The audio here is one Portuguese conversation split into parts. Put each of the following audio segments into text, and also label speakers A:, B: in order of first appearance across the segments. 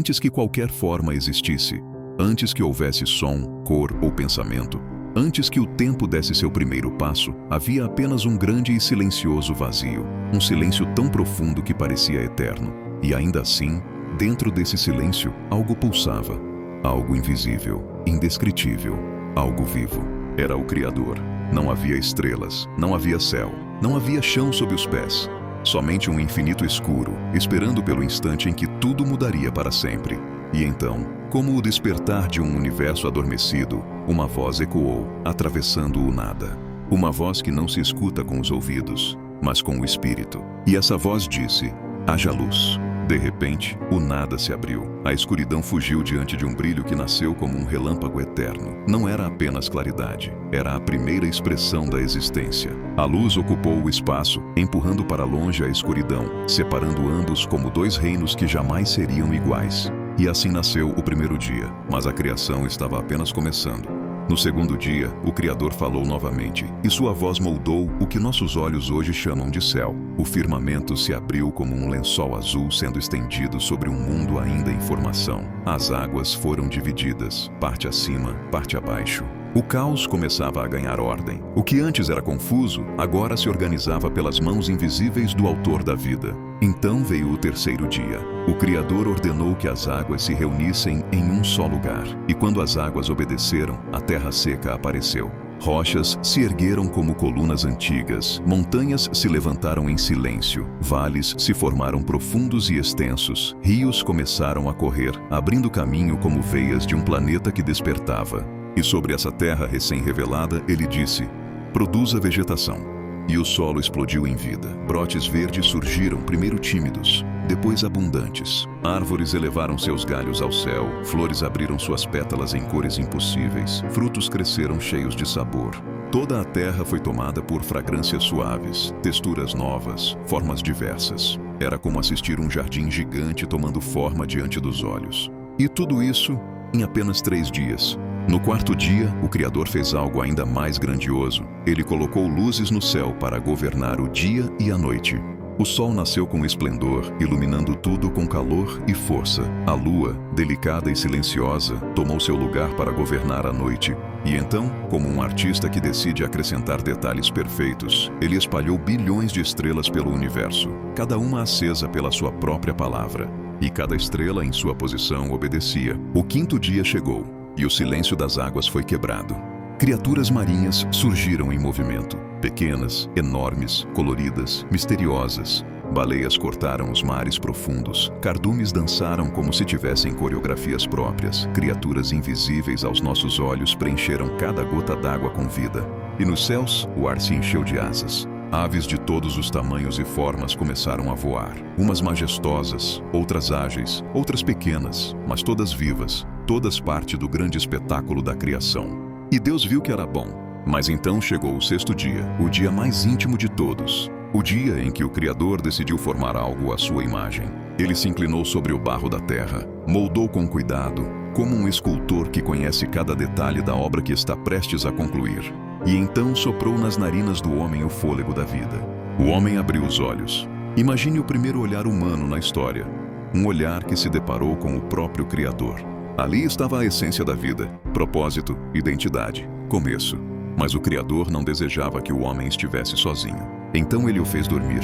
A: Antes que qualquer forma existisse, antes que houvesse som, cor ou pensamento, antes que o tempo desse seu primeiro passo, havia apenas um grande e silencioso vazio, um silêncio tão profundo que parecia eterno. E ainda assim, dentro desse silêncio, algo pulsava, algo invisível, indescritível, algo vivo. Era o Criador. Não havia estrelas, não havia céu, não havia chão sob os pés. Somente um infinito escuro, esperando pelo instante em que tudo mudaria para sempre. E então, como o despertar de um universo adormecido, uma voz ecoou, atravessando o nada. Uma voz que não se escuta com os ouvidos, mas com o espírito. E essa voz disse: haja luz. De repente, o nada se abriu. A escuridão fugiu diante de um brilho que nasceu como um relâmpago eterno. Não era apenas claridade, era a primeira expressão da existência. A luz ocupou o espaço, empurrando para longe a escuridão, separando ambos como dois reinos que jamais seriam iguais. E assim nasceu o primeiro dia, mas a criação estava apenas começando. No segundo dia, o Criador falou novamente, e sua voz moldou o que nossos olhos hoje chamam de céu. O firmamento se abriu como um lençol azul sendo estendido sobre um mundo ainda em formação. As águas foram divididas, parte acima, parte abaixo. O caos começava a ganhar ordem. O que antes era confuso, agora se organizava pelas mãos invisíveis do Autor da vida. Então veio o terceiro dia. O Criador ordenou que as águas se reunissem em um só lugar. E quando as águas obedeceram, a terra seca apareceu. Rochas se ergueram como colunas antigas, montanhas se levantaram em silêncio, vales se formaram profundos e extensos, rios começaram a correr, abrindo caminho como veias de um planeta que despertava. E sobre essa terra recém-revelada, ele disse: produza vegetação. E o solo explodiu em vida. Brotes verdes surgiram, primeiro tímidos, depois abundantes. Árvores elevaram seus galhos ao céu, flores abriram suas pétalas em cores impossíveis, frutos cresceram cheios de sabor. Toda a terra foi tomada por fragrâncias suaves, texturas novas, formas diversas. Era como assistir um jardim gigante tomando forma diante dos olhos. E tudo isso em apenas 3 dias. No quarto dia, o Criador fez algo ainda mais grandioso. Ele colocou luzes no céu para governar o dia e a noite. O sol nasceu com esplendor, iluminando tudo com calor e força. A lua, delicada e silenciosa, tomou seu lugar para governar a noite. E então, como um artista que decide acrescentar detalhes perfeitos, ele espalhou bilhões de estrelas pelo universo, cada uma acesa pela sua própria palavra. E cada estrela em sua posição obedecia. O quinto dia chegou, e o silêncio das águas foi quebrado. Criaturas marinhas surgiram em movimento, pequenas, enormes, coloridas, misteriosas. Baleias cortaram os mares profundos, cardumes dançaram como se tivessem coreografias próprias. Criaturas invisíveis aos nossos olhos preencheram cada gota d'água com vida. E nos céus, o ar se encheu de asas. Aves de todos os tamanhos e formas começaram a voar. Umas majestosas, outras ágeis, outras pequenas, mas todas vivas, todas parte do grande espetáculo da criação. E Deus viu que era bom. Mas então chegou o sexto dia, o dia mais íntimo de todos. O dia em que o Criador decidiu formar algo à sua imagem. Ele se inclinou sobre o barro da terra, moldou com cuidado, como um escultor que conhece cada detalhe da obra que está prestes a concluir. E então soprou nas narinas do homem o fôlego da vida. O homem abriu os olhos. Imagine o primeiro olhar humano na história. Um olhar que se deparou com o próprio Criador. Ali estava a essência da vida, propósito, identidade, começo. Mas o Criador não desejava que o homem estivesse sozinho. Então ele o fez dormir.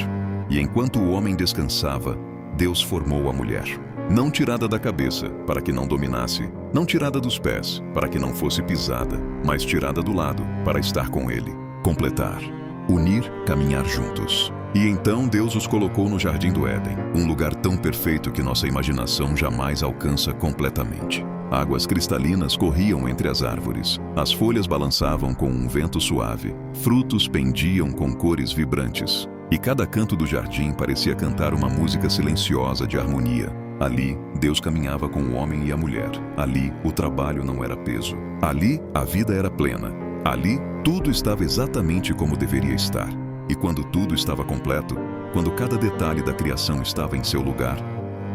A: E enquanto o homem descansava, Deus formou a mulher. Não tirada da cabeça, para que não dominasse. Não tirada dos pés, para que não fosse pisada. Mas tirada do lado, para estar com ele. Completar. Unir, caminhar juntos. E então Deus os colocou no Jardim do Éden. Um lugar tão perfeito que nossa imaginação jamais alcança completamente. Águas cristalinas corriam entre as árvores. As folhas balançavam com um vento suave. Frutos pendiam com cores vibrantes. E cada canto do jardim parecia cantar uma música silenciosa de harmonia. Ali, Deus caminhava com o homem e a mulher. Ali, o trabalho não era peso. Ali, a vida era plena. Ali, tudo estava exatamente como deveria estar. E quando tudo estava completo, quando cada detalhe da criação estava em seu lugar,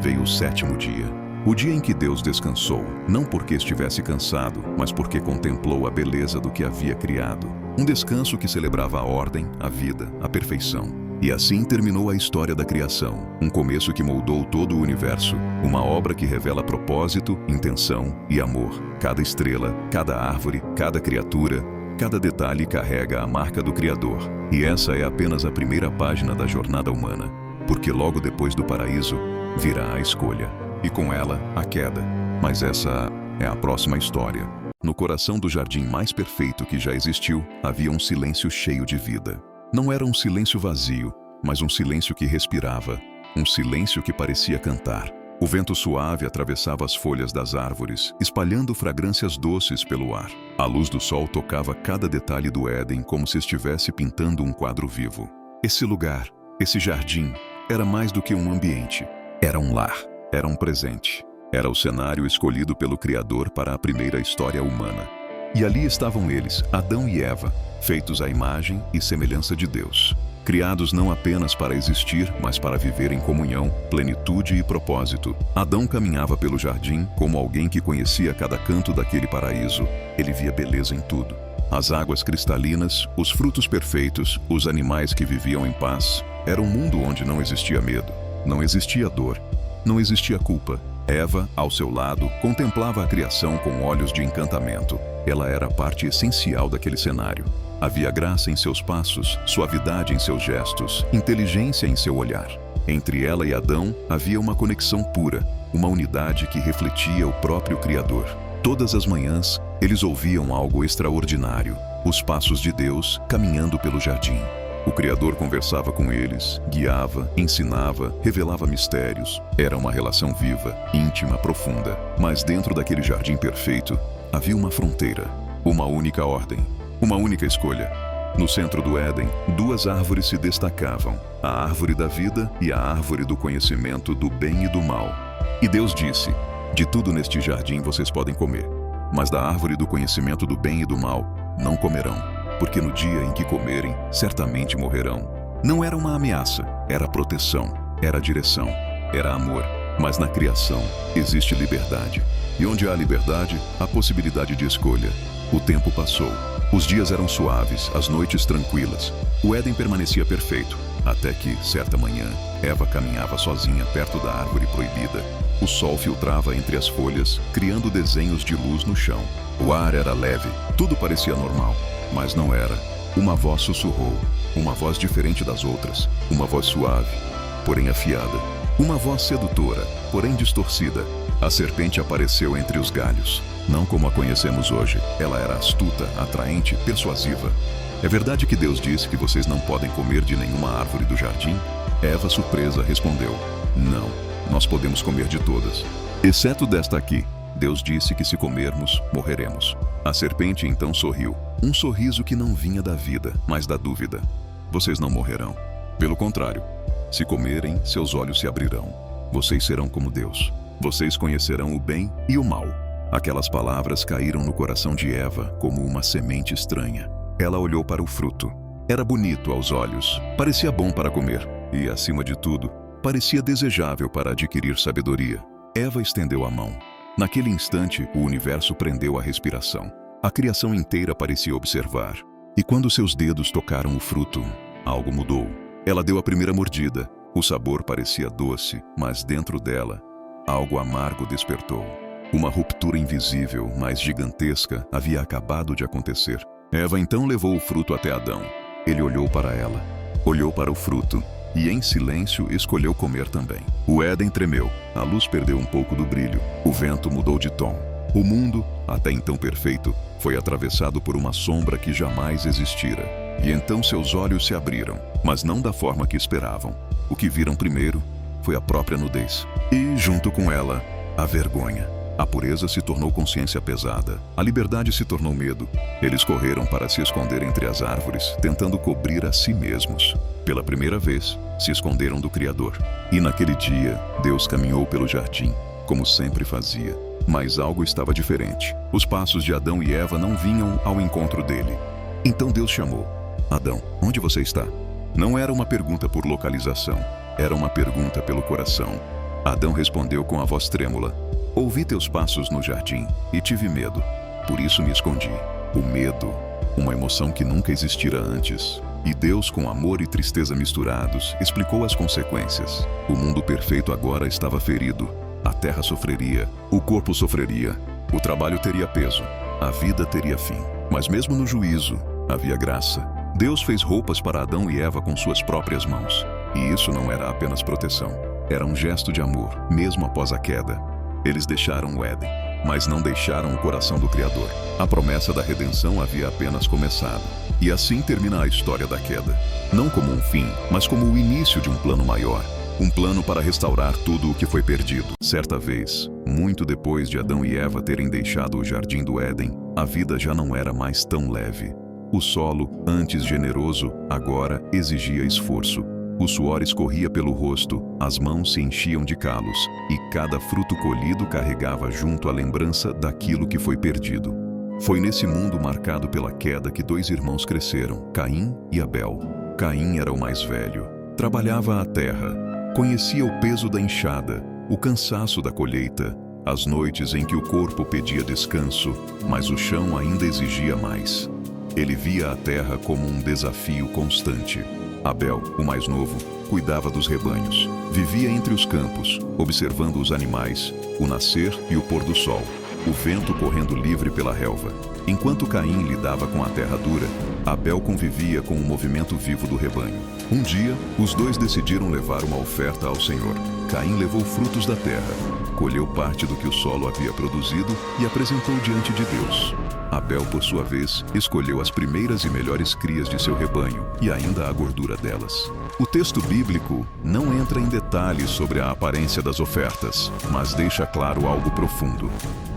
A: veio o sétimo dia. O dia em que Deus descansou, não porque estivesse cansado, mas porque contemplou a beleza do que havia criado. Um descanso que celebrava a ordem, a vida, a perfeição. E assim terminou a história da criação, um começo que moldou todo o universo, uma obra que revela propósito, intenção e amor. Cada estrela, cada árvore, cada criatura, cada detalhe carrega a marca do Criador. E essa é apenas a primeira página da jornada humana, porque logo depois do paraíso virá a escolha, e com ela a queda. Mas essa é a próxima história. No coração do jardim mais perfeito que já existiu, havia um silêncio cheio de vida. Não era um silêncio vazio, mas um silêncio que respirava, um silêncio que parecia cantar. O vento suave atravessava as folhas das árvores, espalhando fragrâncias doces pelo ar. A luz do sol tocava cada detalhe do Éden como se estivesse pintando um quadro vivo. Esse lugar, esse jardim, era mais do que um ambiente. Era um lar, era um presente. Era o cenário escolhido pelo Criador para a primeira história humana. E ali estavam eles, Adão e Eva, feitos à imagem e semelhança de Deus. Criados não apenas para existir, mas para viver em comunhão, plenitude e propósito. Adão caminhava pelo jardim como alguém que conhecia cada canto daquele paraíso. Ele via beleza em tudo. As águas cristalinas, os frutos perfeitos, os animais que viviam em paz. Era um mundo onde não existia medo, não existia dor, não existia culpa. Eva, ao seu lado, contemplava a criação com olhos de encantamento. Ela era parte essencial daquele cenário. Havia graça em seus passos, suavidade em seus gestos, inteligência em seu olhar. Entre ela e Adão havia uma conexão pura, uma unidade que refletia o próprio Criador. Todas as manhãs, eles ouviam algo extraordinário, os passos de Deus caminhando pelo jardim. O Criador conversava com eles, guiava, ensinava, revelava mistérios. Era uma relação viva, íntima, profunda. Mas dentro daquele jardim perfeito, havia uma fronteira, uma única ordem, uma única escolha. No centro do Éden, duas árvores se destacavam, a árvore da vida e a árvore do conhecimento do bem e do mal. E Deus disse: de tudo neste jardim vocês podem comer, mas da árvore do conhecimento do bem e do mal não comerão. Porque no dia em que comerem, certamente morrerão. Não era uma ameaça, era proteção, era direção, era amor. Mas na criação existe liberdade. E onde há liberdade, há possibilidade de escolha. O tempo passou. Os dias eram suaves, as noites tranquilas. O Éden permanecia perfeito, até que, certa manhã, Eva caminhava sozinha perto da árvore proibida. O sol filtrava entre as folhas, criando desenhos de luz no chão. O ar era leve, tudo parecia normal. Mas não era. Uma voz sussurrou, uma voz diferente das outras, uma voz suave, porém afiada, uma voz sedutora, porém distorcida. A serpente apareceu entre os galhos, não como a conhecemos hoje. Ela era astuta, atraente, persuasiva. É verdade que Deus disse que vocês não podem comer de nenhuma árvore do jardim? Eva, surpresa, respondeu: não, nós podemos comer de todas, exceto desta aqui. Deus disse que se comermos, morreremos. A serpente então sorriu, um sorriso que não vinha da vida, mas da dúvida. Vocês não morrerão. Pelo contrário, se comerem, seus olhos se abrirão. Vocês serão como Deus. Vocês conhecerão o bem e o mal. Aquelas palavras caíram no coração de Eva como uma semente estranha. Ela olhou para o fruto. Era bonito aos olhos, parecia bom para comer e, acima de tudo, parecia desejável para adquirir sabedoria. Eva estendeu a mão. Naquele instante, o universo prendeu a respiração. A criação inteira parecia observar. E quando seus dedos tocaram o fruto, algo mudou. Ela deu a primeira mordida. O sabor parecia doce, mas dentro dela, algo amargo despertou. Uma ruptura invisível, mas gigantesca, havia acabado de acontecer. Eva então levou o fruto até Adão. Ele olhou para ela, olhou para o fruto e, em silêncio, escolheu comer também. O Éden tremeu, a luz perdeu um pouco do brilho, o vento mudou de tom. O mundo, até então perfeito, foi atravessado por uma sombra que jamais existira. E então seus olhos se abriram, mas não da forma que esperavam. O que viram primeiro foi a própria nudez. E, junto com ela, a vergonha. A pureza se tornou consciência pesada. A liberdade se tornou medo. Eles correram para se esconder entre as árvores, tentando cobrir a si mesmos. Pela primeira vez, se esconderam do Criador. E naquele dia, Deus caminhou pelo jardim, como sempre fazia. Mas algo estava diferente. Os passos de Adão e Eva não vinham ao encontro dele. Então Deus chamou: Adão, onde você está? Não era uma pergunta por localização. Era uma pergunta pelo coração. Adão respondeu com a voz trêmula: ouvi teus passos no jardim e tive medo. Por isso me escondi. O medo, uma emoção que nunca existira antes. E Deus, com amor e tristeza misturados, explicou as consequências. O mundo perfeito agora estava ferido. A terra sofreria, o corpo sofreria, o trabalho teria peso, a vida teria fim. Mas mesmo no juízo, havia graça. Deus fez roupas para Adão e Eva com suas próprias mãos. E isso não era apenas proteção. Era um gesto de amor, mesmo após a queda. Eles deixaram o Éden, mas não deixaram o coração do Criador. A promessa da redenção havia apenas começado. E assim termina a história da queda. Não como um fim, mas como o início de um plano maior. Um plano para restaurar tudo o que foi perdido. Certa vez, muito depois de Adão e Eva terem deixado o jardim do Éden, a vida já não era mais tão leve. O solo, antes generoso, agora exigia esforço. O suor escorria pelo rosto, as mãos se enchiam de calos, e cada fruto colhido carregava junto a lembrança daquilo que foi perdido. Foi nesse mundo marcado pela queda que dois irmãos cresceram, Caim e Abel. Caim era o mais velho. Trabalhava a terra. Conhecia o peso da enxada, o cansaço da colheita, as noites em que o corpo pedia descanso, mas o chão ainda exigia mais. Ele via a terra como um desafio constante. Abel, o mais novo, cuidava dos rebanhos. Vivia entre os campos, observando os animais, o nascer e o pôr do sol, o vento correndo livre pela relva. Enquanto Caim lidava com a terra dura, Abel convivia com o movimento vivo do rebanho. Um dia, os dois decidiram levar uma oferta ao Senhor. Caim levou frutos da terra, colheu parte do que o solo havia produzido e apresentou diante de Deus. Abel, por sua vez, escolheu as primeiras e melhores crias de seu rebanho e ainda a gordura delas. O texto bíblico não entra em detalhes sobre a aparência das ofertas, mas deixa claro algo profundo.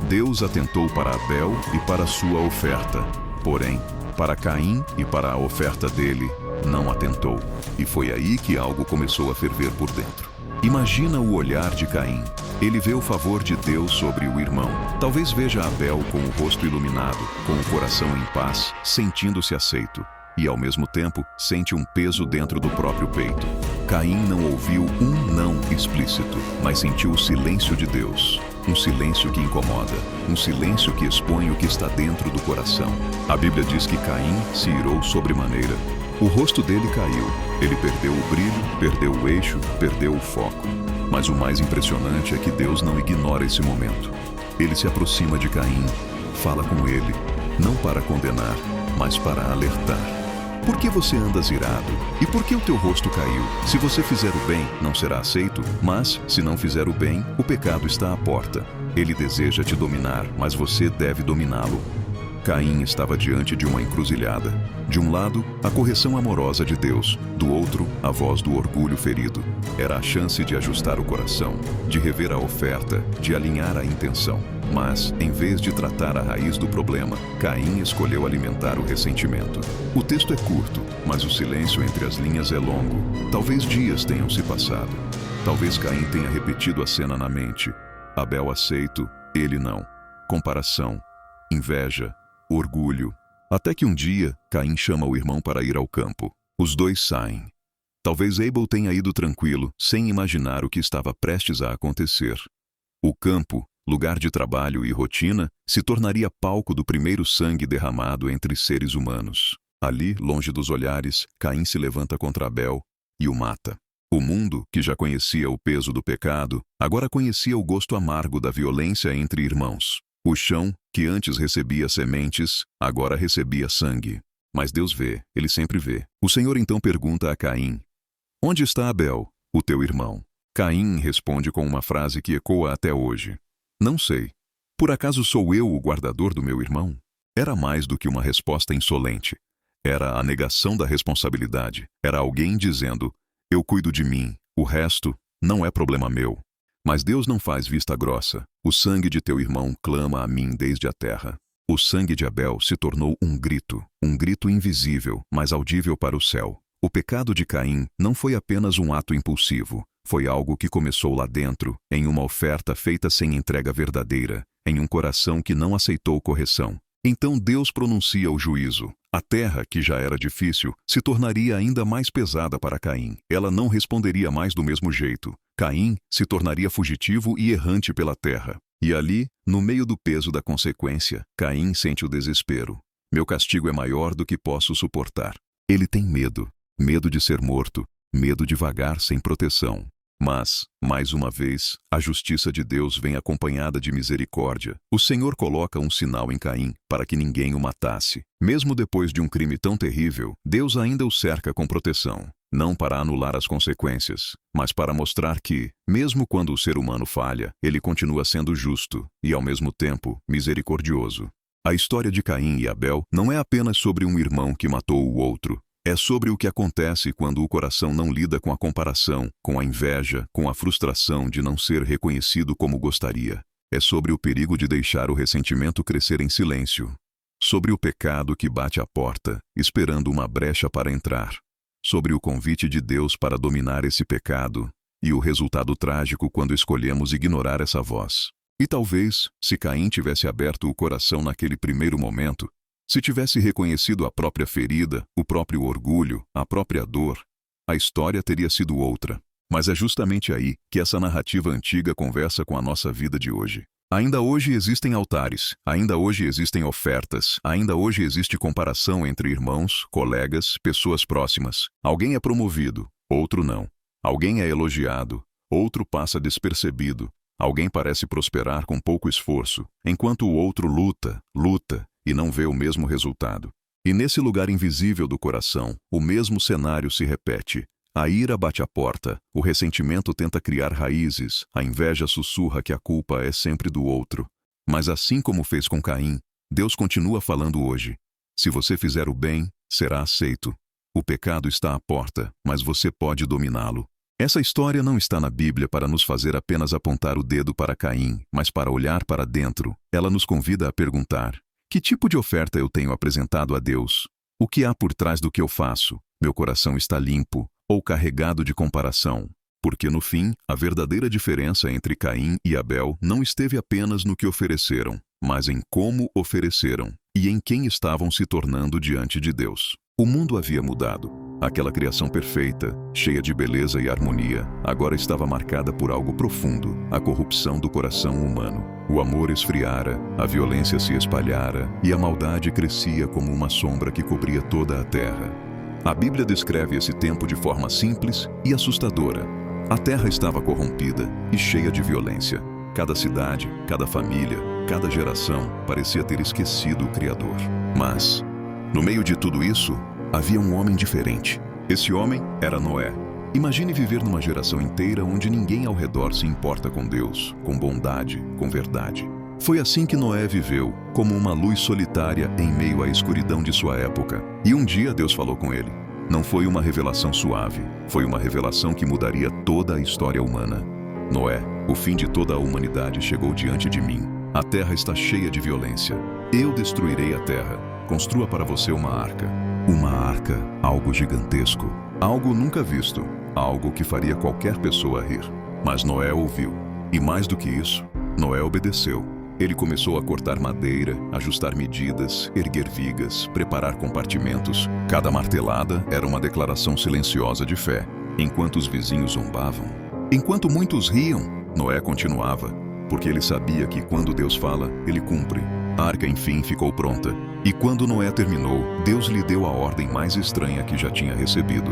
A: Deus atentou para Abel e para sua oferta, porém, para Caim e para a oferta dele, não atentou. E foi aí que algo começou a ferver por dentro. Imagina o olhar de Caim. Ele vê o favor de Deus sobre o irmão. Talvez veja Abel com o rosto iluminado, com o coração em paz, sentindo-se aceito. E, ao mesmo tempo, sente um peso dentro do próprio peito. Caim não ouviu um não explícito, mas sentiu o silêncio de Deus. Um silêncio que incomoda, um silêncio que expõe o que está dentro do coração. A Bíblia diz que Caim se irou sobremaneira. O rosto dele caiu. Ele perdeu o brilho, perdeu o eixo, perdeu o foco. Mas o mais impressionante é que Deus não ignora esse momento. Ele se aproxima de Caim, fala com ele, não para condenar, mas para alertar. Por que você anda irado? E por que o teu rosto caiu? Se você fizer o bem, não será aceito, mas, se não fizer o bem, o pecado está à porta. Ele deseja te dominar, mas você deve dominá-lo. Caim estava diante de uma encruzilhada. De um lado, a correção amorosa de Deus. Do outro, a voz do orgulho ferido. Era a chance de ajustar o coração, de rever a oferta, de alinhar a intenção. Mas, em vez de tratar a raiz do problema, Caim escolheu alimentar o ressentimento. O texto é curto, mas o silêncio entre as linhas é longo. Talvez dias tenham se passado. Talvez Caim tenha repetido a cena na mente. Abel aceito, ele não. Comparação, inveja, orgulho. Até que um dia, Caim chama o irmão para ir ao campo. Os dois saem. Talvez Abel tenha ido tranquilo, sem imaginar o que estava prestes a acontecer. O campo, lugar de trabalho e rotina, se tornaria palco do primeiro sangue derramado entre seres humanos. Ali, longe dos olhares, Caim se levanta contra Abel e o mata. O mundo, que já conhecia o peso do pecado, agora conhecia o gosto amargo da violência entre irmãos. O chão, que antes recebia sementes, agora recebia sangue. Mas Deus vê, ele sempre vê. O Senhor então pergunta a Caim: onde está Abel, o teu irmão? Caim responde com uma frase que ecoa até hoje: não sei. Por acaso sou eu o guardador do meu irmão? Era mais do que uma resposta insolente. Era a negação da responsabilidade. Era alguém dizendo: eu cuido de mim, o resto não é problema meu. Mas Deus não faz vista grossa. O sangue de teu irmão clama a mim desde a terra. O sangue de Abel se tornou um grito invisível, mas audível para o céu. O pecado de Caim não foi apenas um ato impulsivo. Foi algo que começou lá dentro, em uma oferta feita sem entrega verdadeira, em um coração que não aceitou correção. Então Deus pronuncia o juízo. A terra, que já era difícil, se tornaria ainda mais pesada para Caim. Ela não responderia mais do mesmo jeito. Caim se tornaria fugitivo e errante pela terra. E ali, no meio do peso da consequência, Caim sente o desespero. Meu castigo é maior do que posso suportar. Ele tem medo. Medo de ser morto. Medo de vagar sem proteção. Mas, mais uma vez, a justiça de Deus vem acompanhada de misericórdia. O Senhor coloca um sinal em Caim, para que ninguém o matasse. Mesmo depois de um crime tão terrível, Deus ainda o cerca com proteção. Não para anular as consequências, mas para mostrar que, mesmo quando o ser humano falha, ele continua sendo justo e, ao mesmo tempo, misericordioso. A história de Caim e Abel não é apenas sobre um irmão que matou o outro. É sobre o que acontece quando o coração não lida com a comparação, com a inveja, com a frustração de não ser reconhecido como gostaria. É sobre o perigo de deixar o ressentimento crescer em silêncio. Sobre o pecado que bate à porta, esperando uma brecha para entrar. Sobre o convite de Deus para dominar esse pecado, e o resultado trágico quando escolhemos ignorar essa voz. E talvez, se Caim tivesse aberto o coração naquele primeiro momento, se tivesse reconhecido a própria ferida, o próprio orgulho, a própria dor, a história teria sido outra. Mas é justamente aí que essa narrativa antiga conversa com a nossa vida de hoje. Ainda hoje existem altares, ainda hoje existem ofertas, ainda hoje existe comparação entre irmãos, colegas, pessoas próximas. Alguém é promovido, outro não. Alguém é elogiado, outro passa despercebido. Alguém parece prosperar com pouco esforço, enquanto o outro luta e não vê o mesmo resultado. E nesse lugar invisível do coração, o mesmo cenário se repete. A ira bate à porta, o ressentimento tenta criar raízes, a inveja sussurra que a culpa é sempre do outro. Mas assim como fez com Caim, Deus continua falando hoje. Se você fizer o bem, será aceito. O pecado está à porta, mas você pode dominá-lo. Essa história não está na Bíblia para nos fazer apenas apontar o dedo para Caim, mas para olhar para dentro. Ela nos convida a perguntar: que tipo de oferta eu tenho apresentado a Deus? O que há por trás do que eu faço? Meu coração está limpo ou carregado de comparação? Porque no fim, a verdadeira diferença entre Caim e Abel não esteve apenas no que ofereceram, mas em como ofereceram e em quem estavam se tornando diante de Deus. O mundo havia mudado. Aquela criação perfeita, cheia de beleza e harmonia, agora estava marcada por algo profundo: a corrupção do coração humano. O amor esfriara, a violência se espalhara e a maldade crescia como uma sombra que cobria toda a terra. A Bíblia descreve esse tempo de forma simples e assustadora. A terra estava corrompida e cheia de violência. Cada cidade, cada família, cada geração parecia ter esquecido o Criador. Mas, no meio de tudo isso, havia um homem diferente. Esse homem era Noé. Imagine viver numa geração inteira onde ninguém ao redor se importa com Deus, com bondade, com verdade. Foi assim que Noé viveu, como uma luz solitária em meio à escuridão de sua época. E um dia Deus falou com ele. Não foi uma revelação suave, foi uma revelação que mudaria toda a história humana. Noé, o fim de toda a humanidade chegou diante de mim. A terra está cheia de violência. Eu destruirei a terra. Construa para você uma arca. Uma arca, algo gigantesco, algo nunca visto, algo que faria qualquer pessoa rir. Mas Noé ouviu. E mais do que isso, Noé obedeceu. Ele começou a cortar madeira, ajustar medidas, erguer vigas, preparar compartimentos. Cada martelada era uma declaração silenciosa de fé. Enquanto os vizinhos zombavam, enquanto muitos riam, Noé continuava, porque ele sabia que quando Deus fala, ele cumpre. A arca enfim ficou pronta. E quando Noé terminou, Deus lhe deu a ordem mais estranha que já tinha recebido.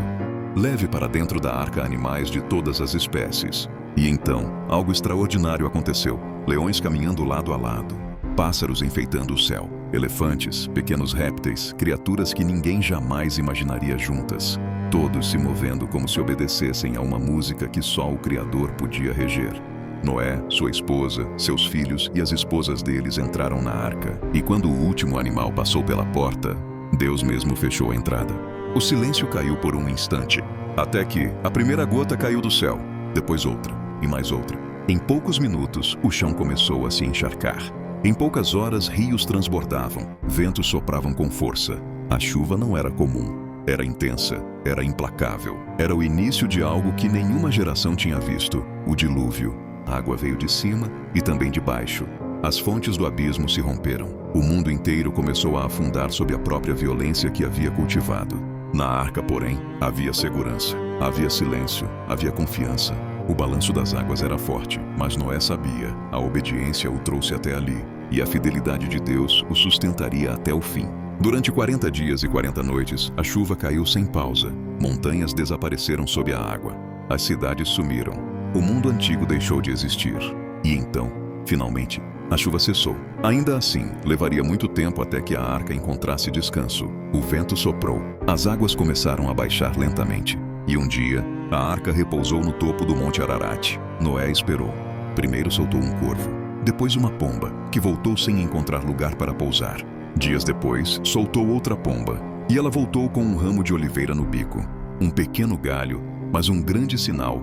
A: Leve para dentro da arca animais de todas as espécies. E então, algo extraordinário aconteceu. Leões caminhando lado a lado, pássaros enfeitando o céu, elefantes, pequenos répteis, criaturas que ninguém jamais imaginaria juntas, todos se movendo como se obedecessem a uma música que só o Criador podia reger. Noé, sua esposa, seus filhos e as esposas deles entraram na arca, e quando o último animal passou pela porta, Deus mesmo fechou a entrada. O silêncio caiu por um instante, até que a primeira gota caiu do céu, depois outra, e mais outra. Em poucos minutos, o chão começou a se encharcar. Em poucas horas, rios transbordavam, ventos sopravam com força. A chuva não era comum, era intensa, era implacável. Era o início de algo que nenhuma geração tinha visto, o dilúvio. A água veio de cima e também de baixo. As fontes do abismo se romperam. O mundo inteiro começou a afundar sob a própria violência que havia cultivado. Na arca, porém, havia segurança, havia silêncio, havia confiança. O balanço das águas era forte, mas Noé sabia, a obediência o trouxe até ali, e a fidelidade de Deus o sustentaria até o fim. Durante 40 dias e 40 noites, a chuva caiu sem pausa. Montanhas desapareceram sob a água. As cidades sumiram. O mundo antigo deixou de existir. E então, finalmente, a chuva cessou. Ainda assim, levaria muito tempo até que a arca encontrasse descanso. O vento soprou. As águas começaram a baixar lentamente. E um dia, a arca repousou no topo do Monte Ararat. Noé esperou. Primeiro soltou um corvo, depois uma pomba, que voltou sem encontrar lugar para pousar. Dias depois, soltou outra pomba, e ela voltou com um ramo de oliveira no bico. Um pequeno galho, mas um grande sinal.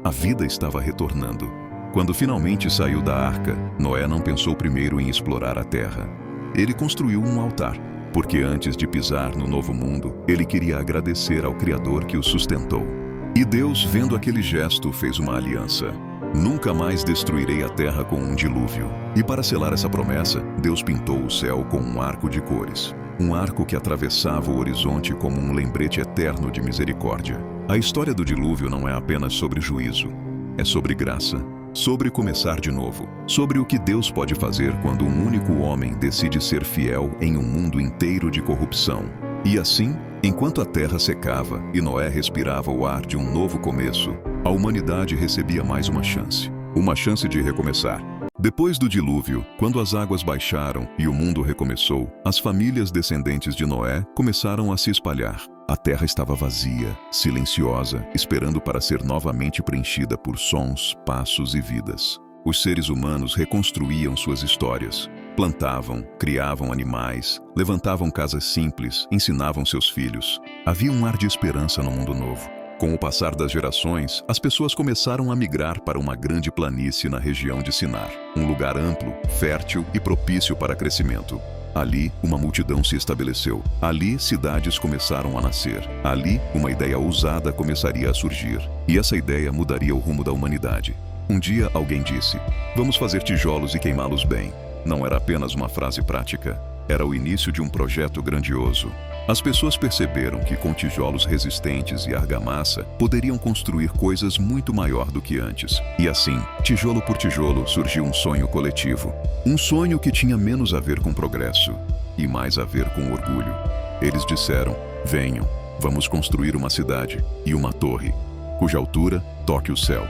A: A vida estava retornando. Quando finalmente saiu da arca, Noé não pensou primeiro em explorar a terra. Ele construiu um altar, porque antes de pisar no novo mundo, ele queria agradecer ao Criador que o sustentou. E Deus, vendo aquele gesto, fez uma aliança. Nunca mais destruirei a terra com um dilúvio. E para selar essa promessa, Deus pintou o céu com um arco de cores. Um arco que atravessava o horizonte como um lembrete eterno de misericórdia. A história do dilúvio não é apenas sobre juízo. É sobre graça. Sobre começar de novo. Sobre o que Deus pode fazer quando um único homem decide ser fiel em um mundo inteiro de corrupção. E assim, enquanto a terra secava e Noé respirava o ar de um novo começo, a humanidade recebia mais uma chance. Uma chance de recomeçar. Depois do dilúvio, quando as águas baixaram e o mundo recomeçou, as famílias descendentes de Noé começaram a se espalhar. A terra estava vazia, silenciosa, esperando para ser novamente preenchida por sons, passos e vidas. Os seres humanos reconstruíam suas histórias. Plantavam, criavam animais, levantavam casas simples, ensinavam seus filhos. Havia um ar de esperança no mundo novo. Com o passar das gerações, as pessoas começaram a migrar para uma grande planície na região de Sinar, um lugar amplo, fértil e propício para crescimento. Ali, uma multidão se estabeleceu. Ali, cidades começaram a nascer. Ali, uma ideia ousada começaria a surgir. E essa ideia mudaria o rumo da humanidade. Um dia, alguém disse: "Vamos fazer tijolos e queimá-los bem." Não era apenas uma frase prática. Era o início de um projeto grandioso. As pessoas perceberam que com tijolos resistentes e argamassa poderiam construir coisas muito maior do que antes. E assim, tijolo por tijolo, surgiu um sonho coletivo. Um sonho que tinha menos a ver com progresso e mais a ver com orgulho. Eles disseram: "Venham, vamos construir uma cidade e uma torre, cuja altura toque o céu.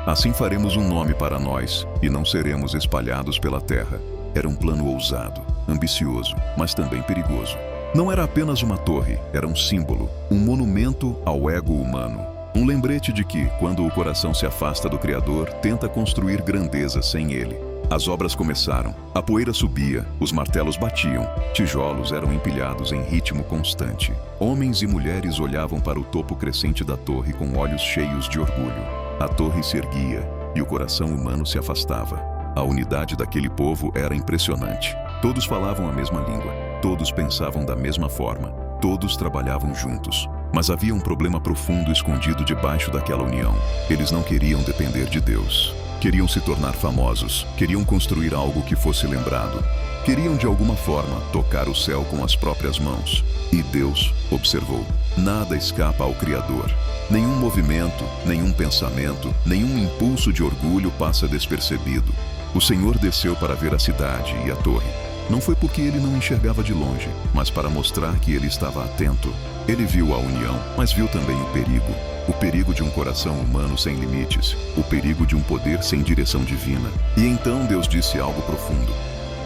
A: Assim faremos um nome para nós e não seremos espalhados pela terra." Era um plano ousado, ambicioso, mas também perigoso. Não era apenas uma torre, era um símbolo, um monumento ao ego humano. Um lembrete de que, quando o coração se afasta do Criador, tenta construir grandeza sem ele. As obras começaram, a poeira subia, os martelos batiam, tijolos eram empilhados em ritmo constante. Homens e mulheres olhavam para o topo crescente da torre com olhos cheios de orgulho. A torre se erguia e o coração humano se afastava. A unidade daquele povo era impressionante. Todos falavam a mesma língua, todos pensavam da mesma forma, todos trabalhavam juntos. Mas havia um problema profundo escondido debaixo daquela união. Eles não queriam depender de Deus. Queriam se tornar famosos, queriam construir algo que fosse lembrado. Queriam de alguma forma tocar o céu com as próprias mãos. E Deus observou. Nada escapa ao Criador. Nenhum movimento, nenhum pensamento, nenhum impulso de orgulho passa despercebido. O Senhor desceu para ver a cidade e a torre. Não foi porque ele não enxergava de longe, mas para mostrar que ele estava atento. Ele viu a união, mas viu também o perigo. O perigo de um coração humano sem limites. O perigo de um poder sem direção divina. E então Deus disse algo profundo.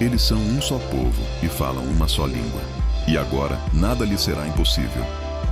A: Eles são um só povo e falam uma só língua. E agora nada lhes será impossível.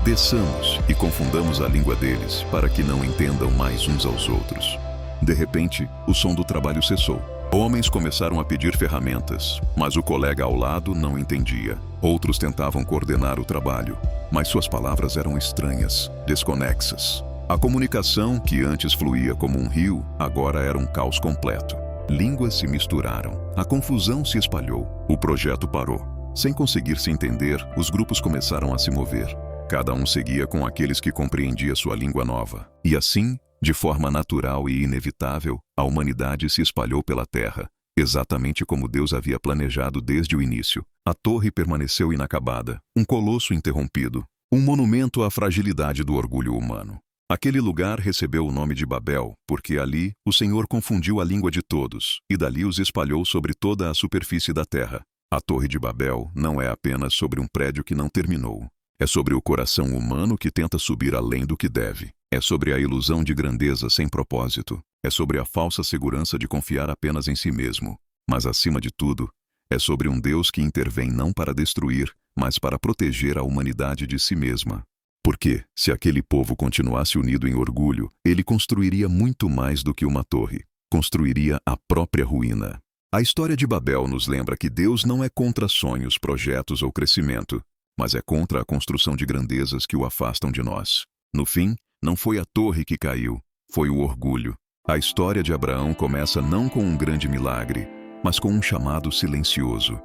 A: Desçamos e confundamos a língua deles, para que não entendam mais uns aos outros. De repente, o som do trabalho cessou. Homens começaram a pedir ferramentas, mas o colega ao lado não entendia. Outros tentavam coordenar o trabalho, mas suas palavras eram estranhas, desconexas. A comunicação, que antes fluía como um rio, agora era um caos completo. Línguas se misturaram, a confusão se espalhou, o projeto parou. Sem conseguir se entender, os grupos começaram a se mover. Cada um seguia com aqueles que compreendia sua língua nova. E assim, de forma natural e inevitável, a humanidade se espalhou pela terra, exatamente como Deus havia planejado desde o início. A torre permaneceu inacabada, um colosso interrompido, um monumento à fragilidade do orgulho humano. Aquele lugar recebeu o nome de Babel, porque ali o Senhor confundiu a língua de todos, e dali os espalhou sobre toda a superfície da terra. A Torre de Babel não é apenas sobre um prédio que não terminou. É sobre o coração humano que tenta subir além do que deve. É sobre a ilusão de grandeza sem propósito. É sobre a falsa segurança de confiar apenas em si mesmo. Mas, acima de tudo, é sobre um Deus que intervém não para destruir, mas para proteger a humanidade de si mesma. Porque, se aquele povo continuasse unido em orgulho, ele construiria muito mais do que uma torre. Construiria a própria ruína. A história de Babel nos lembra que Deus não é contra sonhos, projetos ou crescimento, mas é contra a construção de grandezas que o afastam de nós. No fim, não foi a torre que caiu, foi o orgulho. A história de Abraão começa não com um grande milagre, mas com um chamado silencioso.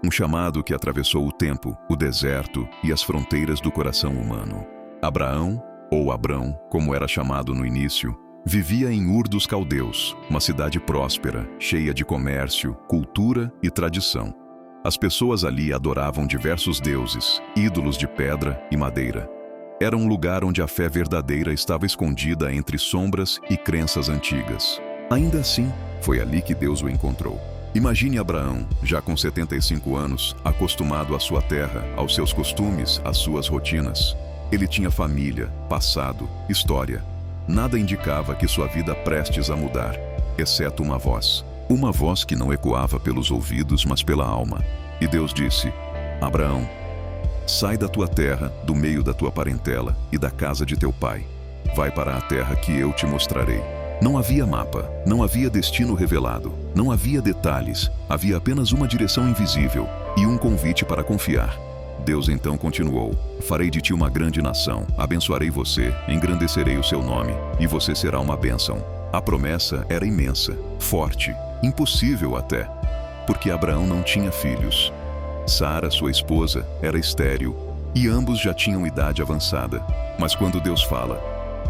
A: Um chamado que atravessou o tempo, o deserto e as fronteiras do coração humano. Abraão, ou Abrão, como era chamado no início, vivia em Ur dos Caldeus, uma cidade próspera, cheia de comércio, cultura e tradição. As pessoas ali adoravam diversos deuses, ídolos de pedra e madeira. Era um lugar onde a fé verdadeira estava escondida entre sombras e crenças antigas. Ainda assim, foi ali que Deus o encontrou. Imagine Abraão, já com 75 anos, acostumado à sua terra, aos seus costumes, às suas rotinas. Ele tinha família, passado, história. Nada indicava que sua vida prestes a mudar, exceto uma voz. Uma voz que não ecoava pelos ouvidos, mas pela alma. E Deus disse: Abraão, sai da tua terra, do meio da tua parentela e da casa de teu pai. Vai para a terra que eu te mostrarei. Não havia mapa, não havia destino revelado, não havia detalhes, havia apenas uma direção invisível e um convite para confiar. Deus então continuou: farei de ti uma grande nação, abençoarei você, engrandecerei o seu nome, e você será uma bênção. A promessa era imensa, forte, impossível até, porque Abraão não tinha filhos. Sara, sua esposa, era estéril, e ambos já tinham idade avançada. Mas quando Deus fala,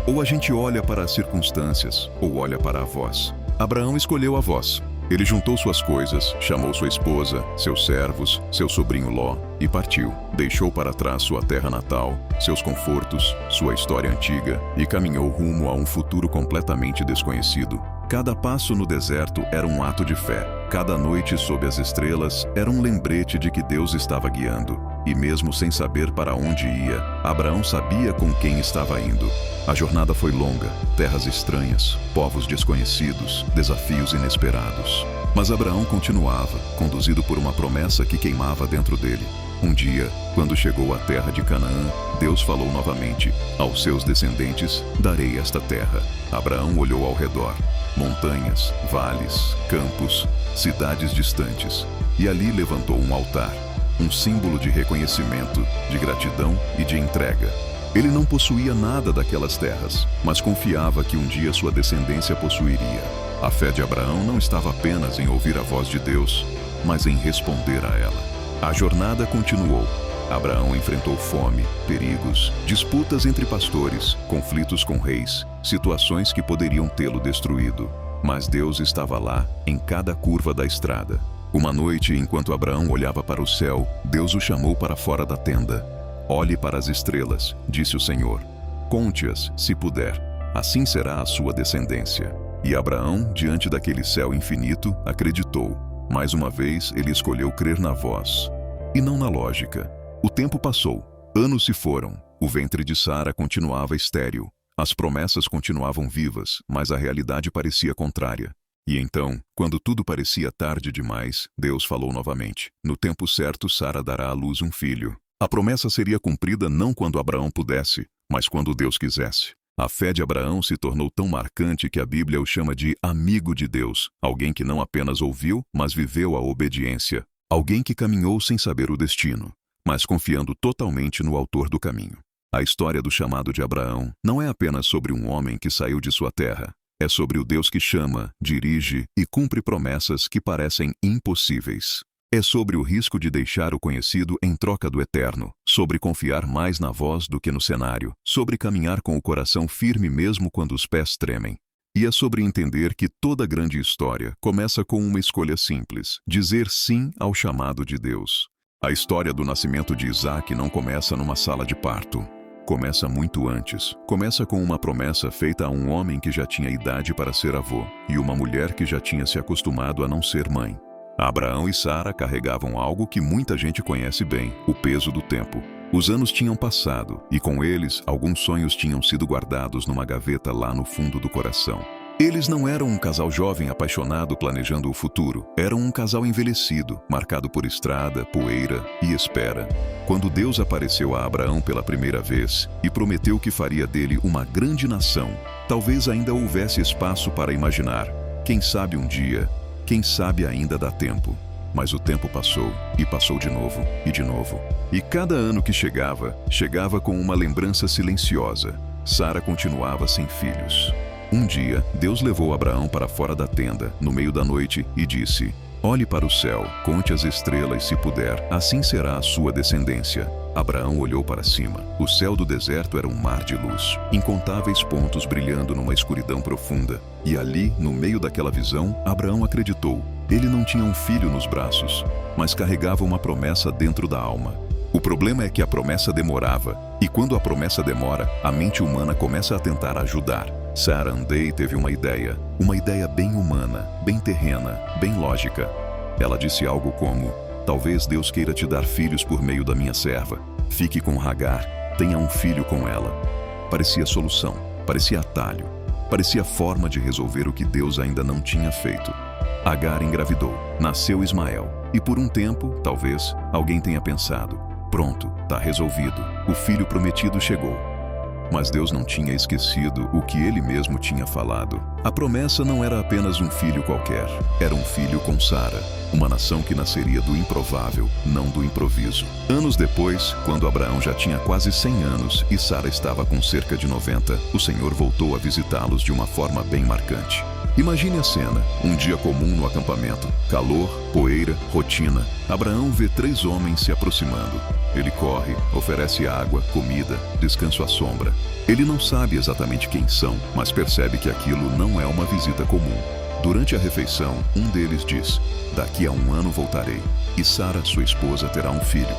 A: ou a gente olha para as circunstâncias, ou olha para a voz. Abraão escolheu a voz. Ele juntou suas coisas, chamou sua esposa, seus servos, seu sobrinho Ló, e partiu. Deixou para trás sua terra natal, seus confortos, sua história antiga, e caminhou rumo a um futuro completamente desconhecido. Cada passo no deserto era um ato de fé. Cada noite sob as estrelas era um lembrete de que Deus estava guiando. E mesmo sem saber para onde ia, Abraão sabia com quem estava indo. A jornada foi longa, terras estranhas, povos desconhecidos, desafios inesperados. Mas Abraão continuava, conduzido por uma promessa que queimava dentro dele. Um dia, quando chegou à terra de Canaã, Deus falou novamente: aos seus descendentes darei esta terra. Abraão olhou ao redor. Montanhas, vales, campos, cidades distantes. E ali levantou um altar. Um símbolo de reconhecimento, de gratidão e de entrega. Ele não possuía nada daquelas terras, mas confiava que um dia sua descendência possuiria. A fé de Abraão não estava apenas em ouvir a voz de Deus, mas em responder a ela. A jornada continuou. Abraão enfrentou fome, perigos, disputas entre pastores, conflitos com reis, situações que poderiam tê-lo destruído. Mas Deus estava lá, em cada curva da estrada. Uma noite, enquanto Abraão olhava para o céu, Deus o chamou para fora da tenda. Olhe para as estrelas, disse o Senhor. Conte-as, se puder. Assim será a sua descendência. E Abraão, diante daquele céu infinito, acreditou. Mais uma vez, ele escolheu crer na voz, e não na lógica. O tempo passou. Anos se foram. O ventre de Sara continuava estéril. As promessas continuavam vivas, mas a realidade parecia contrária. E então, quando tudo parecia tarde demais, Deus falou novamente. No tempo certo, Sara dará à luz um filho. A promessa seria cumprida não quando Abraão pudesse, mas quando Deus quisesse. A fé de Abraão se tornou tão marcante que a Bíblia o chama de amigo de Deus, alguém que não apenas ouviu, mas viveu a obediência. Alguém que caminhou sem saber o destino, mas confiando totalmente no autor do caminho. A história do chamado de Abraão não é apenas sobre um homem que saiu de sua terra. É sobre o Deus que chama, dirige e cumpre promessas que parecem impossíveis. É sobre o risco de deixar o conhecido em troca do eterno, sobre confiar mais na voz do que no cenário, sobre caminhar com o coração firme mesmo quando os pés tremem. E é sobre entender que toda grande história começa com uma escolha simples: dizer sim ao chamado de Deus. A história do nascimento de Isaac não começa numa sala de parto. Começa muito antes. Começa com uma promessa feita a um homem que já tinha idade para ser avô, e uma mulher que já tinha se acostumado a não ser mãe. Abraão e Sara carregavam algo que muita gente conhece bem: o peso do tempo. Os anos tinham passado e, com eles, alguns sonhos tinham sido guardados numa gaveta lá no fundo do coração. Eles não eram um casal jovem apaixonado planejando o futuro. Eram um casal envelhecido, marcado por estrada, poeira e espera. Quando Deus apareceu a Abraão pela primeira vez e prometeu que faria dele uma grande nação, talvez ainda houvesse espaço para imaginar: quem sabe um dia, quem sabe ainda dá tempo. Mas o tempo passou, e passou de novo, e de novo. E cada ano que chegava, chegava com uma lembrança silenciosa. Sara continuava sem filhos. Um dia, Deus levou Abraão para fora da tenda, no meio da noite, e disse: olhe para o céu, conte as estrelas se puder, assim será a sua descendência. Abraão olhou para cima. O céu do deserto era um mar de luz, incontáveis pontos brilhando numa escuridão profunda. E ali, no meio daquela visão, Abraão acreditou. Ele não tinha um filho nos braços, mas carregava uma promessa dentro da alma. O problema é que a promessa demorava, e quando a promessa demora, a mente humana começa a tentar ajudar. Sara Andei teve uma ideia bem humana, bem terrena, bem lógica. Ela disse algo como: talvez Deus queira te dar filhos por meio da minha serva. Fique com Hagar, tenha um filho com ela. Parecia solução, parecia atalho, parecia forma de resolver o que Deus ainda não tinha feito. Hagar engravidou, nasceu Ismael, e por um tempo, talvez, alguém tenha pensado: pronto, tá resolvido, o filho prometido chegou. Mas Deus não tinha esquecido o que Ele mesmo tinha falado. A promessa não era apenas um filho qualquer, era um filho com Sara, uma nação que nasceria do improvável, não do improviso. Anos depois, quando Abraão já tinha quase 100 anos e Sara estava com cerca de 90, o Senhor voltou a visitá-los de uma forma bem marcante. Imagine a cena, um dia comum no acampamento. Calor, poeira, rotina. Abraão vê 3 homens se aproximando. Ele corre, oferece água, comida, descanso à sombra. Ele não sabe exatamente quem são, mas percebe que aquilo não é uma visita comum. Durante a refeição, um deles diz: daqui a 1 ano voltarei, e Sara, sua esposa, terá um filho.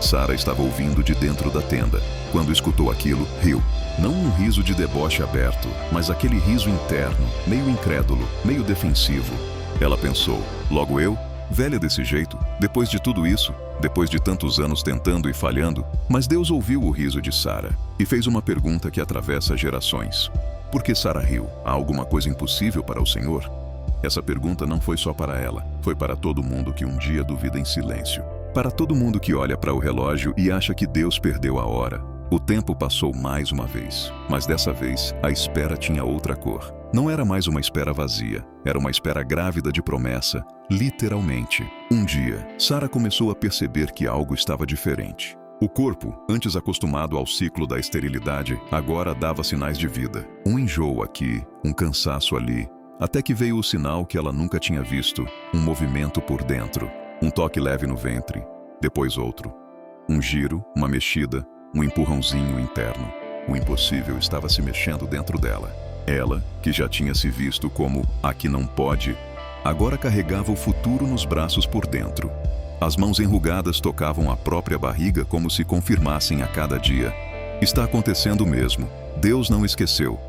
A: Sara estava ouvindo de dentro da tenda. Quando escutou aquilo, riu. Não um riso de deboche aberto, mas aquele riso interno, meio incrédulo, meio defensivo. Ela pensou: logo eu? Velha desse jeito? Depois de tudo isso? Depois de tantos anos tentando e falhando? Mas Deus ouviu o riso de Sara e fez uma pergunta que atravessa gerações. Por que Sara riu? Há alguma coisa impossível para o Senhor? Essa pergunta não foi só para ela, foi para todo mundo que um dia duvida em silêncio. Para todo mundo que olha para o relógio e acha que Deus perdeu a hora. O tempo passou mais uma vez, mas dessa vez a espera tinha outra cor. Não era mais uma espera vazia, era uma espera grávida de promessa, literalmente. Um dia, Sara começou a perceber que algo estava diferente. O corpo, antes acostumado ao ciclo da esterilidade, agora dava sinais de vida. Um enjoo aqui, um cansaço ali, até que veio o sinal que ela nunca tinha visto, um movimento por dentro. Um toque leve no ventre, depois outro. Um giro, uma mexida, um empurrãozinho interno. O impossível estava se mexendo dentro dela. Ela, que já tinha se visto como a que não pode, agora carregava o futuro nos braços por dentro. As mãos enrugadas tocavam a própria barriga como se confirmassem a cada dia: está acontecendo mesmo, Deus não esqueceu.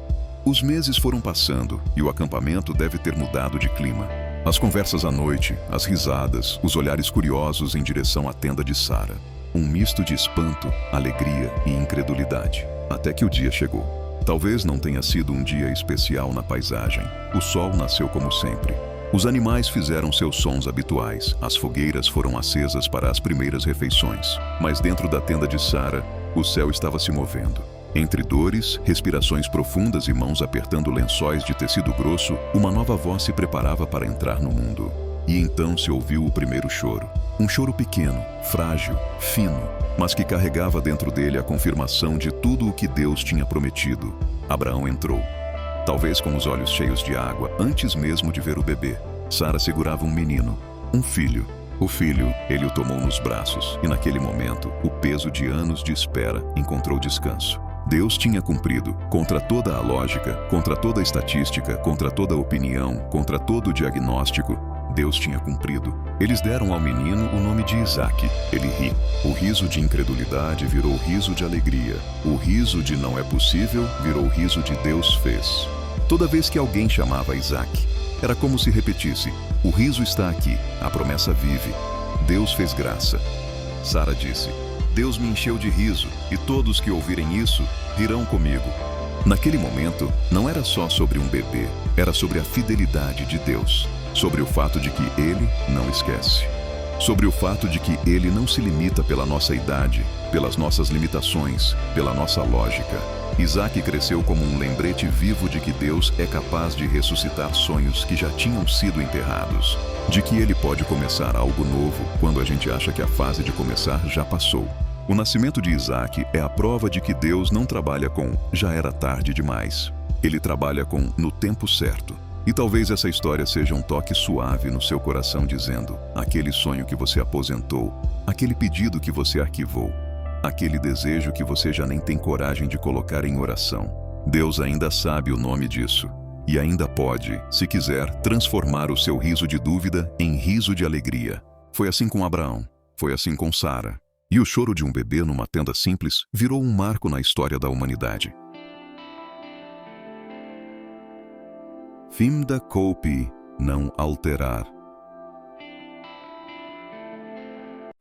A: Os meses foram passando e o acampamento deve ter mudado de clima. As conversas à noite, as risadas, os olhares curiosos em direção à tenda de Sara. Um misto de espanto, alegria e incredulidade. Até que o dia chegou. Talvez não tenha sido um dia especial na paisagem. O sol nasceu como sempre. Os animais fizeram seus sons habituais. As fogueiras foram acesas para as primeiras refeições. Mas dentro da tenda de Sara, o céu estava se movendo. Entre dores, respirações profundas e mãos apertando lençóis de tecido grosso, uma nova voz se preparava para entrar no mundo. E então se ouviu o primeiro choro. Um choro pequeno, frágil, fino, mas que carregava dentro dele a confirmação de tudo o que Deus tinha prometido. Abraão entrou. Talvez com os olhos cheios de água, antes mesmo de ver o bebê. Sara segurava um menino, um filho. O filho, ele o tomou nos braços, e naquele momento, o peso de anos de espera encontrou descanso. Deus tinha cumprido, contra toda a lógica, contra toda a estatística, contra toda a opinião, contra todo o diagnóstico. Deus tinha cumprido. Eles deram ao menino o nome de Isaque. Ele ri. O riso de incredulidade virou riso de alegria. O riso de não é possível virou riso de Deus fez. Toda vez que alguém chamava Isaque, era como se repetisse: O riso está aqui, a promessa vive. Deus fez graça. Sara disse: Deus me encheu de riso, e todos que ouvirem isso rirão comigo. Naquele momento, não era só sobre um bebê, era sobre a fidelidade de Deus, sobre o fato de que Ele não esquece, sobre o fato de que Ele não se limita pela nossa idade, pelas nossas limitações, pela nossa lógica. Isaac cresceu como um lembrete vivo de que Deus é capaz de ressuscitar sonhos que já tinham sido enterrados, de que Ele pode começar algo novo quando a gente acha que a fase de começar já passou. O nascimento de Isaac é a prova de que Deus não trabalha com "já era tarde demais". Ele trabalha com "no tempo certo". E talvez essa história seja um toque suave no seu coração dizendo: aquele sonho que você aposentou, aquele pedido que você arquivou, aquele desejo que você já nem tem coragem de colocar em oração. Deus ainda sabe o nome disso. E ainda pode, se quiser, transformar o seu riso de dúvida em riso de alegria. Foi assim com Abraão. Foi assim com Sara. E o choro de um bebê numa tenda simples virou um marco na história da humanidade. Fim da copy, não alterar.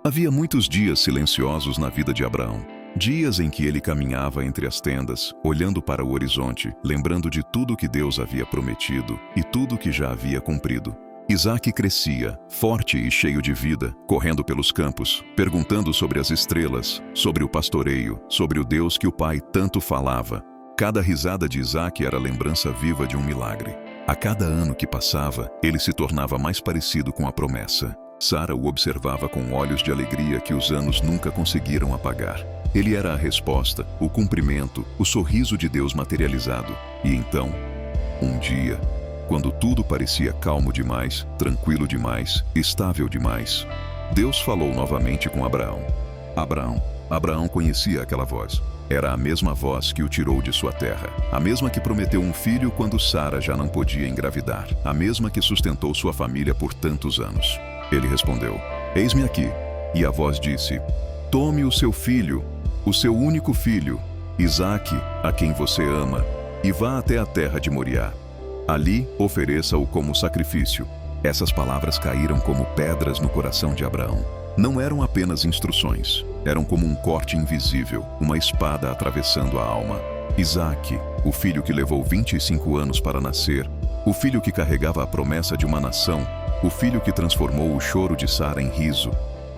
A: Havia muitos dias silenciosos na vida de Abraão. Dias em que ele caminhava entre as tendas, olhando para o horizonte, lembrando de tudo que Deus havia prometido e tudo que já havia cumprido. Isaac crescia, forte e cheio de vida, correndo pelos campos, perguntando sobre as estrelas, sobre o pastoreio, sobre o Deus que o pai tanto falava. Cada risada de Isaac era lembrança viva de um milagre. A cada ano que passava, ele se tornava mais parecido com a promessa. Sara o observava com olhos de alegria que os anos nunca conseguiram apagar. Ele era a resposta, o cumprimento, o sorriso de Deus materializado. E então, um dia, quando tudo parecia calmo demais, tranquilo demais, estável demais, Deus falou novamente com Abraão. Abraão. Abraão conhecia aquela voz. Era a mesma voz que o tirou de sua terra. A mesma que prometeu um filho quando Sara já não podia engravidar. A mesma que sustentou sua família por tantos anos. Ele respondeu: Eis-me aqui. E a voz disse: Tome o seu filho, o seu único filho, Isaque, a quem você ama, e vá até a terra de Moriá. Ali, ofereça-o como sacrifício. Essas palavras caíram como pedras no coração de Abraão. Não eram apenas instruções. Eram como um corte invisível, uma espada atravessando a alma. Isaque, o filho que levou 25 anos para nascer, o filho que carregava a promessa de uma nação, o filho que transformou o choro de Sara em riso,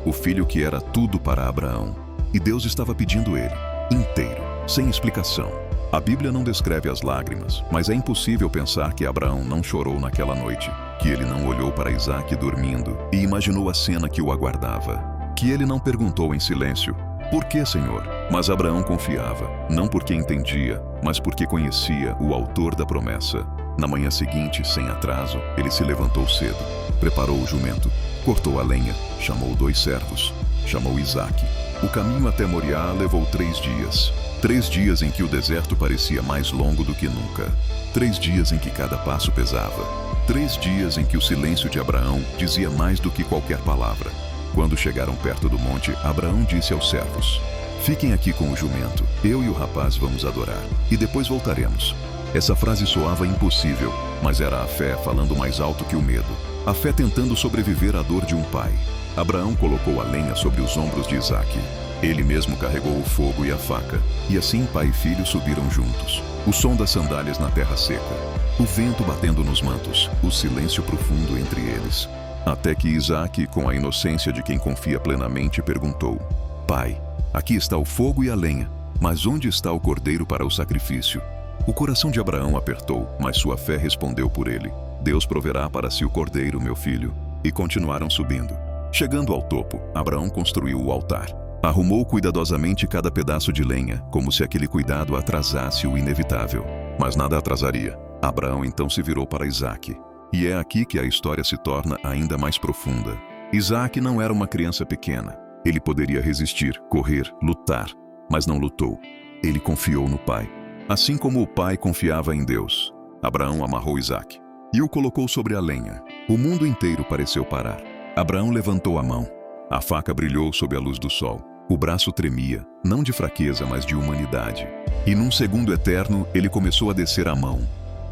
A: o filho que era tudo para Abraão. E Deus estava pedindo ele, inteiro, sem explicação. A Bíblia não descreve as lágrimas, mas é impossível pensar que Abraão não chorou naquela noite, que ele não olhou para Isaque dormindo e imaginou a cena que o aguardava, que ele não perguntou em silêncio: Por que, Senhor? Mas Abraão confiava, não porque entendia, mas porque conhecia o autor da promessa. Na manhã seguinte, sem atraso, ele se levantou cedo, preparou o jumento, cortou a lenha, chamou 2 servos, chamou Isaque. O caminho até Moriá levou 3 dias. 3 dias em que o deserto parecia mais longo do que nunca. 3 dias em que cada passo pesava. 3 dias em que o silêncio de Abraão dizia mais do que qualquer palavra. Quando chegaram perto do monte, Abraão disse aos servos: Fiquem aqui com o jumento, eu e o rapaz vamos adorar, e depois voltaremos. Essa frase soava impossível, mas era a fé falando mais alto que o medo. A fé tentando sobreviver à dor de um pai. Abraão colocou a lenha sobre os ombros de Isaque. Ele mesmo carregou o fogo e a faca, e assim pai e filho subiram juntos. O som das sandálias na terra seca, o vento batendo nos mantos, o silêncio profundo entre eles. Até que Isaque, com a inocência de quem confia plenamente, perguntou: Pai, aqui está o fogo e a lenha, mas onde está o cordeiro para o sacrifício? O coração de Abraão apertou, mas sua fé respondeu por ele: Deus proverá para si o cordeiro, meu filho. E continuaram subindo. Chegando ao topo, Abraão construiu o altar. Arrumou cuidadosamente cada pedaço de lenha, como se aquele cuidado atrasasse o inevitável. Mas nada atrasaria. Abraão então se virou para Isaque. E é aqui que a história se torna ainda mais profunda. Isaque não era uma criança pequena. Ele poderia resistir, correr, lutar, mas não lutou. Ele confiou no pai. Assim como o pai confiava em Deus, Abraão amarrou Isaque e o colocou sobre a lenha. O mundo inteiro pareceu parar. Abraão levantou a mão. A faca brilhou sob a luz do sol. O braço tremia, não de fraqueza, mas de humanidade. E num segundo eterno, ele começou a descer a mão,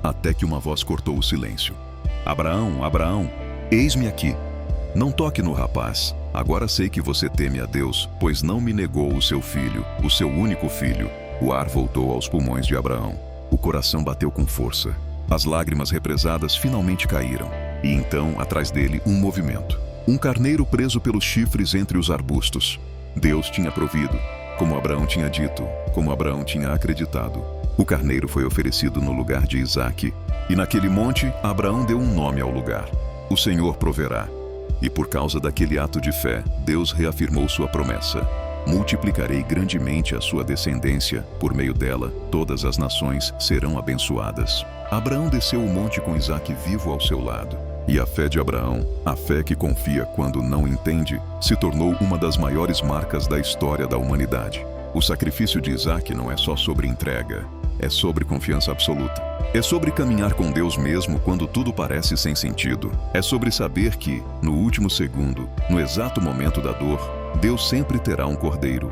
A: até que uma voz cortou o silêncio. Abraão, Abraão! Eis-me aqui. Não toque no rapaz. Agora sei que você teme a Deus, pois não me negou o seu filho, o seu único filho. O ar voltou aos pulmões de Abraão. O coração bateu com força. As lágrimas represadas finalmente caíram. E então, atrás dele, um movimento. Um carneiro preso pelos chifres entre os arbustos. Deus tinha provido, como Abraão tinha dito, como Abraão tinha acreditado. O carneiro foi oferecido no lugar de Isaque, e naquele monte, Abraão deu um nome ao lugar: O Senhor proverá. E por causa daquele ato de fé, Deus reafirmou sua promessa: multiplicarei grandemente a sua descendência, por meio dela, todas as nações serão abençoadas. Abraão desceu o monte com Isaque vivo ao seu lado. E a fé de Abraão, a fé que confia quando não entende, se tornou uma das maiores marcas da história da humanidade. O sacrifício de Isaque não é só sobre entrega, é sobre confiança absoluta. É sobre caminhar com Deus mesmo quando tudo parece sem sentido. É sobre saber que, no último segundo, no exato momento da dor, Deus sempre terá um cordeiro.